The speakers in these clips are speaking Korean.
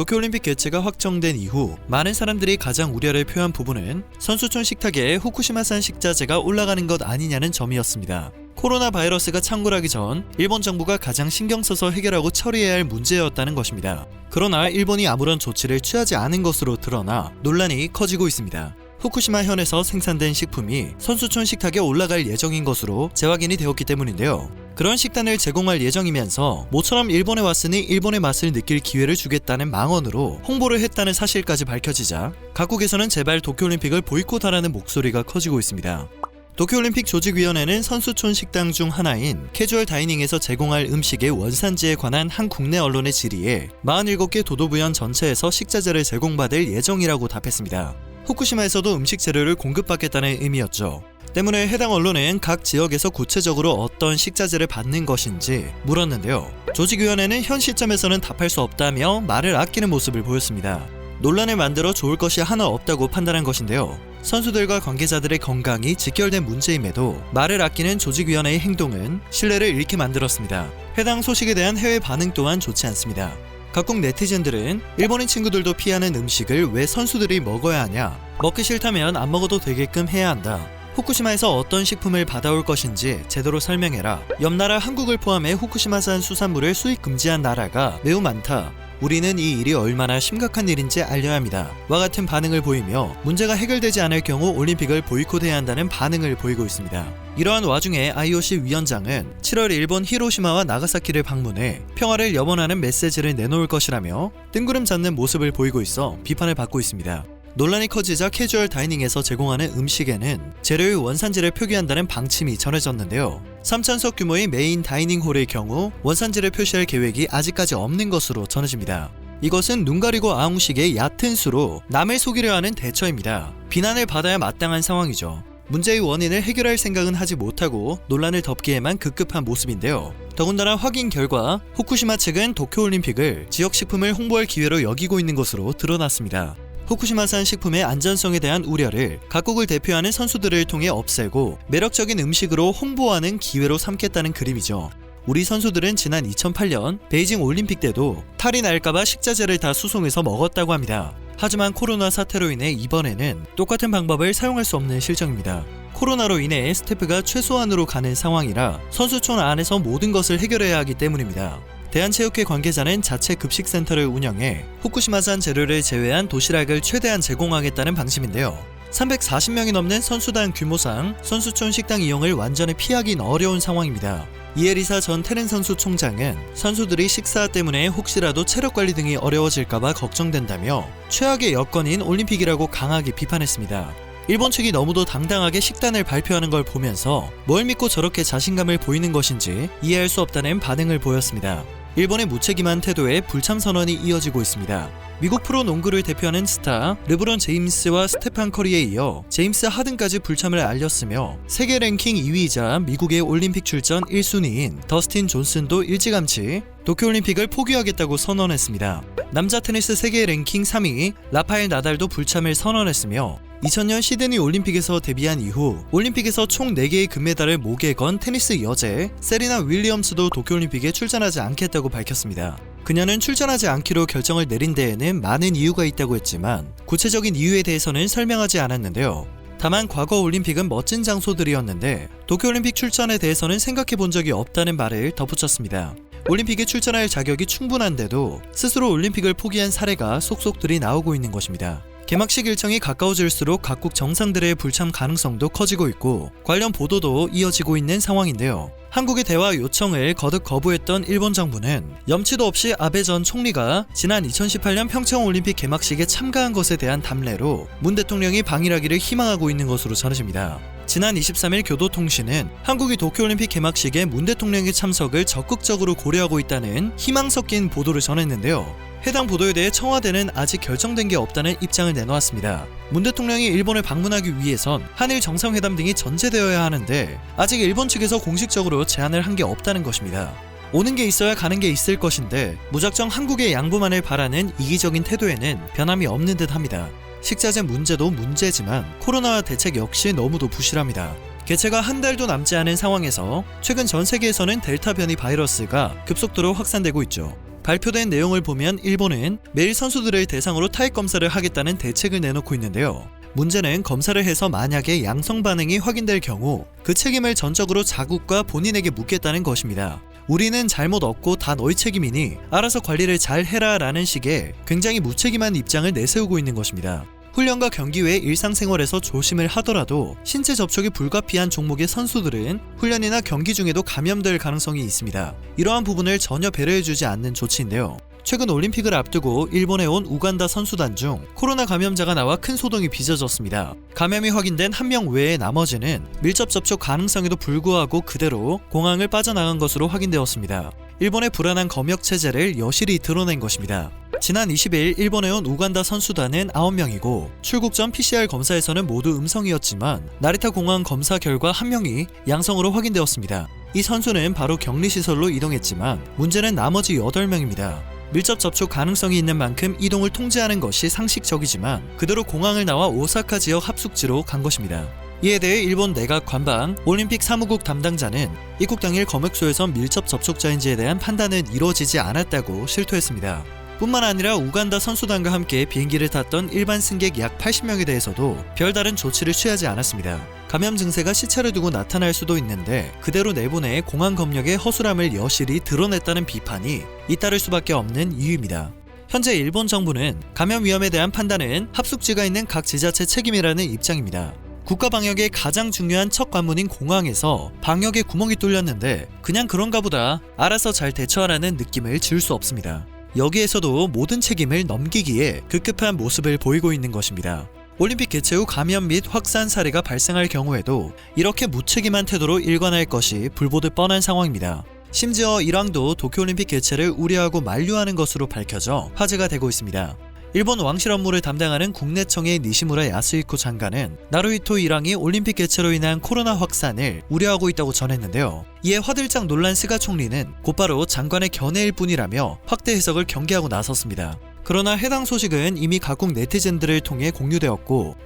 도쿄올림픽 개최가 확정된 이후 많은 사람들이 가장 우려를 표한 부분은 선수촌 식탁에 후쿠시마산 식자재가 올라가는 것 아니냐는 점이었습니다. 코로나 바이러스가 창궐하기 전 일본 정부가 가장 신경 써서 해결하고 처리해야 할 문제였다는 것입니다. 그러나 일본이 아무런 조치를 취하지 않은 것으로 드러나 논란이 커지고 있습니다. 후쿠시마 현에서 생산된 식품이 선수촌 식탁에 올라갈 예정인 것으로 재확인이 되었기 때문인데요. 그런 식단을 제공할 예정이면서 모처럼 일본에 왔으니 일본의 맛을 느낄 기회를 주겠다는 망언으로 홍보를 했다는 사실까지 밝혀지자 각국에서는 제발 도쿄올림픽을 보이콧하라는 목소리가 커지고 있습니다. 도쿄올림픽 조직위원회는 선수촌 식당 중 하나인 캐주얼 다이닝에서 제공할 음식의 원산지에 관한 한 국내 언론의 질의에 47개 도도부현 전체에서 식자재를 제공받을 예정이라고 답했습니다. 후쿠시마에서도 음식 재료를 공급받겠다는 의미였죠. 때문에 해당 언론은 각 지역에서 구체적으로 어떤 식자재를 받는 것인지 물었는데요. 조직위원회는 현 시점에서는 답할 수 없다며 말을 아끼는 모습을 보였습니다. 논란을 만들어 좋을 것이 하나 없다고 판단한 것인데요. 선수들과 관계자들의 건강이 직결된 문제임에도 말을 아끼는 조직위원회의 행동은 신뢰를 잃게 만들었습니다. 해당 소식에 대한 해외 반응 또한 좋지 않습니다. 각국 네티즌들은 일본인 친구들도 피하는 음식을 왜 선수들이 먹어야 하냐, 먹기 싫다면 안 먹어도 되게끔 해야 한다, 후쿠시마에서 어떤 식품을 받아올 것인지 제대로 설명해라, 옆나라 한국을 포함해 후쿠시마산 수산물을 수입 금지한 나라가 매우 많다, 우리는 이 일이 얼마나 심각한 일인지 알려야 합니다 와 같은 반응을 보이며 문제가 해결되지 않을 경우 올림픽을 보이콧해야 한다는 반응을 보이고 있습니다. 이러한 와중에 IOC 위원장은 7월 일본 히로시마와 나가사키를 방문해 평화를 염원하는 메시지를 내놓을 것이라며 뜬구름 잡는 모습을 보이고 있어 비판을 받고 있습니다. 논란이 커지자 캐주얼 다이닝에서 제공하는 음식에는 재료의 원산지를 표기한다는 방침이 전해졌는데요. 3,000석 규모의 메인 다이닝홀의 경우 원산지를 표시할 계획이 아직까지 없는 것으로 전해집니다. 이것은 눈 가리고 아웅식의 얕은 수로 남을 속이려 하는 대처입니다. 비난을 받아야 마땅한 상황이죠. 문제의 원인을 해결할 생각은 하지 못하고 논란을 덮기에만 급급한 모습인데요. 더군다나 확인 결과 후쿠시마 측은 도쿄올림픽을 지역식품을 홍보할 기회로 여기고 있는 것으로 드러났습니다. 후쿠시마산 식품의 안전성에 대한 우려를 각국을 대표하는 선수들을 통해 없애고 매력적인 음식으로 홍보하는 기회로 삼겠다는 그림이죠. 우리 선수들은 지난 2008년 베이징 올림픽 때도 탈이 날까봐 식자재를 다 수송해서 먹었다고 합니다. 하지만 코로나 사태로 인해 이번에는 똑같은 방법을 사용할 수 없는 실정입니다. 코로나로 인해 스태프가 최소한으로 가는 상황이라 선수촌 안에서 모든 것을 해결해야 하기 때문입니다. 대한체육회 관계자는 자체 급식센터를 운영해 후쿠시마산 재료를 제외한 도시락을 최대한 제공하겠다는 방침인데요. 340명이 넘는 선수단 규모상 선수촌 식당 이용을 완전히 피하긴 어려운 상황입니다. 이에리사 전 테렌 선수 총장은 선수들이 식사 때문에 혹시라도 체력관리 등이 어려워질까봐 걱정된다며 최악의 여건인 올림픽이라고 강하게 비판했습니다. 일본 측이 너무도 당당하게 식단을 발표하는 걸 보면서 뭘 믿고 저렇게 자신감을 보이는 것인지 이해할 수 없다는 반응을 보였습니다. 일본의 무책임한 태도에 불참 선언이 이어지고 있습니다. 미국 프로농구를 대표하는 스타 르브론 제임스와 스테판 커리에 이어 제임스 하든까지 불참을 알렸으며 세계 랭킹 2위이자 미국의 올림픽 출전 1순위인 더스틴 존슨도 일찌감치 도쿄올림픽을 포기하겠다고 선언했습니다. 남자 테니스 세계 랭킹 3위 라파엘 나달도 불참을 선언했으며 2000년 시드니 올림픽에서 데뷔한 이후 올림픽에서 총 4개의 금메달을 목에 건 테니스 여제 세리나 윌리엄스도 도쿄올림픽에 출전하지 않겠다고 밝혔습니다. 그녀는 출전하지 않기로 결정을 내린 데에는 많은 이유가 있다고 했지만 구체적인 이유에 대해서는 설명하지 않았는데요. 다만 과거 올림픽은 멋진 장소들이었는데 도쿄올림픽 출전에 대해서는 생각해 본 적이 없다는 말을 덧붙였습니다. 올림픽에 출전할 자격이 충분한데도 스스로 올림픽을 포기한 사례가 속속들이 나오고 있는 것입니다. 개막식 일정이 가까워질수록 각국 정상들의 불참 가능성도 커지고 있고 관련 보도도 이어지고 있는 상황인데요. 한국의 대화 요청을 거듭 거부했던 일본 정부는 염치도 없이 아베 전 총리가 지난 2018년 평창올림픽 개막식에 참가한 것에 대한 담례로 문 대통령이 방일하기를 희망하고 있는 것으로 전해집니다. 지난 23일 교도통신은 한국이 도쿄올림픽 개막식에 문 대통령의 참석을 적극적으로 고려하고 있다는 희망 섞인 보도를 전했는데요. 해당 보도에 대해 청와대는 아직 결정된 게 없다는 입장을 내놓았습니다. 문 대통령이 일본을 방문하기 위해선 한일 정상회담 등이 전제되어야 하는데 아직 일본 측에서 공식적으로 제안을 한 게 없다는 것입니다. 오는 게 있어야 가는 게 있을 것인데 무작정 한국의 양보만을 바라는 이기적인 태도에는 변함이 없는 듯 합니다. 식자재 문제도 문제지만 코로나와 대책 역시 너무도 부실합니다. 개최가 한 달도 남지 않은 상황에서 최근 전 세계에서는 델타 변이 바이러스가 급속도로 확산되고 있죠. 발표된 내용을 보면 일본은 매일 선수들을 대상으로 타액 검사를 하겠다는 대책을 내놓고 있는데요. 문제는 검사를 해서 만약에 양성 반응이 확인될 경우 그 책임을 전적으로 자국과 본인에게 묻겠다는 것입니다. 우리는 잘못 없고 다 너희 책임이니 알아서 관리를 잘 해라 라는 식의 굉장히 무책임한 입장을 내세우고 있는 것입니다. 훈련과 경기 외 일상생활에서 조심을 하더라도 신체 접촉이 불가피한 종목의 선수들은 훈련이나 경기 중에도 감염될 가능성이 있습니다. 이러한 부분을 전혀 배려해주지 않는 조치인데요. 최근 올림픽을 앞두고 일본에 온 우간다 선수단 중 코로나 감염자가 나와 큰 소동이 빚어졌습니다. 감염이 확인된 한 명 외의 나머지는 밀접 접촉 가능성에도 불구하고 그대로 공항을 빠져나간 것으로 확인되었습니다. 일본의 불안한 검역 체제를 여실히 드러낸 것입니다. 지난 20일 일본에 온 우간다 선수단은 9명이고 출국 전 PCR 검사에서는 모두 음성이었지만 나리타 공항 검사 결과 1명이 양성으로 확인되었습니다. 이 선수는 바로 격리시설로 이동했지만 문제는 나머지 8명입니다. 밀접 접촉 가능성이 있는 만큼 이동을 통제하는 것이 상식적이지만 그대로 공항을 나와 오사카 지역 합숙지로 간 것입니다. 이에 대해 일본 내각 관방 올림픽 사무국 담당자는 입국 당일 검역소에서 밀접 접촉자인지에 대한 판단은 이루어지지 않았다고 실토했습니다. 뿐만 아니라 우간다 선수단과 함께 비행기를 탔던 일반 승객 약 80명에 대해서도 별다른 조치를 취하지 않았습니다. 감염 증세가 시차를 두고 나타날 수도 있는데 그대로 내보내 공항 검역의 허술함을 여실히 드러냈다는 비판이 잇따를 수밖에 없는 이유입니다. 현재 일본 정부는 감염 위험에 대한 판단은 합숙지가 있는 각 지자체 책임이라는 입장입니다. 국가 방역의 가장 중요한 첫 관문인 공항에서 방역에 구멍이 뚫렸는데 그냥 그런가 보다 알아서 잘 대처하라는 느낌을 지울 수 없습니다. 여기에서도 모든 책임을 넘기기에 급급한 모습을 보이고 있는 것입니다. 올림픽 개최 후 감염 및 확산 사례가 발생할 경우에도 이렇게 무책임한 태도로 일관할 것이 불보듯 뻔한 상황입니다. 심지어 일왕도 도쿄올림픽 개최를 우려하고 만류하는 것으로 밝혀져 화제가 되고 있습니다. 일본 왕실 업무를 담당하는 국내청의 니시무라 야스히코 장관은 나루히토 일왕이 올림픽 개최로 인한 코로나 확산을 우려하고 있다고 전했는데요. 이에 화들짝 놀란 스가 총리는 곧바로 장관의 견해일 뿐이라며 확대 해석을 경계하고 나섰습니다. 그러나 해당 소식은 이미 각국 네티즌들을 통해 공유되었고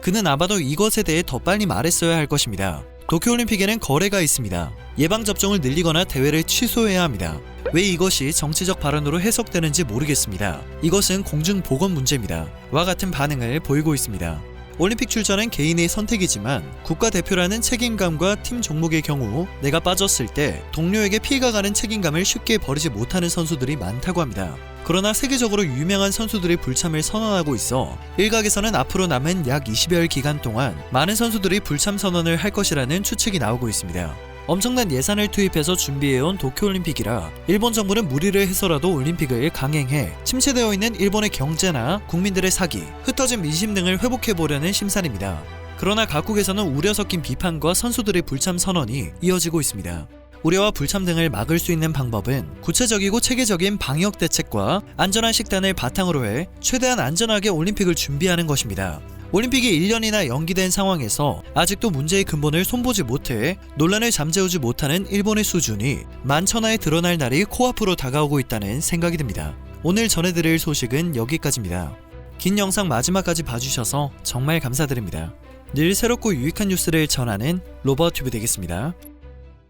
그는 아마도 이것에 대해 더 빨리 말했어야 할 것입니다. 도쿄올림픽에는 거래가 있습니다. 예방접종을 늘리거나 대회를 취소해야 합니다. 왜 이것이 정치적 발언으로 해석되는지 모르겠습니다. 이것은 공중보건 문제입니다. 와 같은 반응을 보이고 있습니다. 올림픽 출전은 개인의 선택이지만 국가대표라는 책임감과 팀 종목의 경우 내가 빠졌을 때 동료에게 피해가 가는 책임감을 쉽게 버리지 못하는 선수들이 많다고 합니다. 그러나 세계적으로 유명한 선수들이 불참을 선언하고 있어 일각에서는 앞으로 남은 약 20여일 기간 동안 많은 선수들이 불참 선언을 할 것이라는 추측이 나오고 있습니다. 엄청난 예산을 투입해서 준비해온 도쿄올림픽이라 일본 정부는 무리를 해서라도 올림픽을 강행해 침체되어 있는 일본의 경제나 국민들의 사기, 흩어진 민심 등을 회복해보려는 심산입니다. 그러나 각국에서는 우려 섞인 비판과 선수들의 불참 선언이 이어지고 있습니다. 우려와 불참 등을 막을 수 있는 방법은 구체적이고 체계적인 방역 대책과 안전한 식단을 바탕으로 해 최대한 안전하게 올림픽을 준비하는 것입니다. 올림픽이 1년이나 연기된 상황에서 아직도 문제의 근본을 손보지 못해 논란을 잠재우지 못하는 일본의 수준이 만천하에 드러날 날이 코앞으로 다가오고 있다는 생각이 듭니다. 오늘 전해드릴 소식은 여기까지입니다. 긴 영상 마지막까지 봐주셔서 정말 감사드립니다. 늘 새롭고 유익한 뉴스를 전하는 로버튜브 되겠습니다.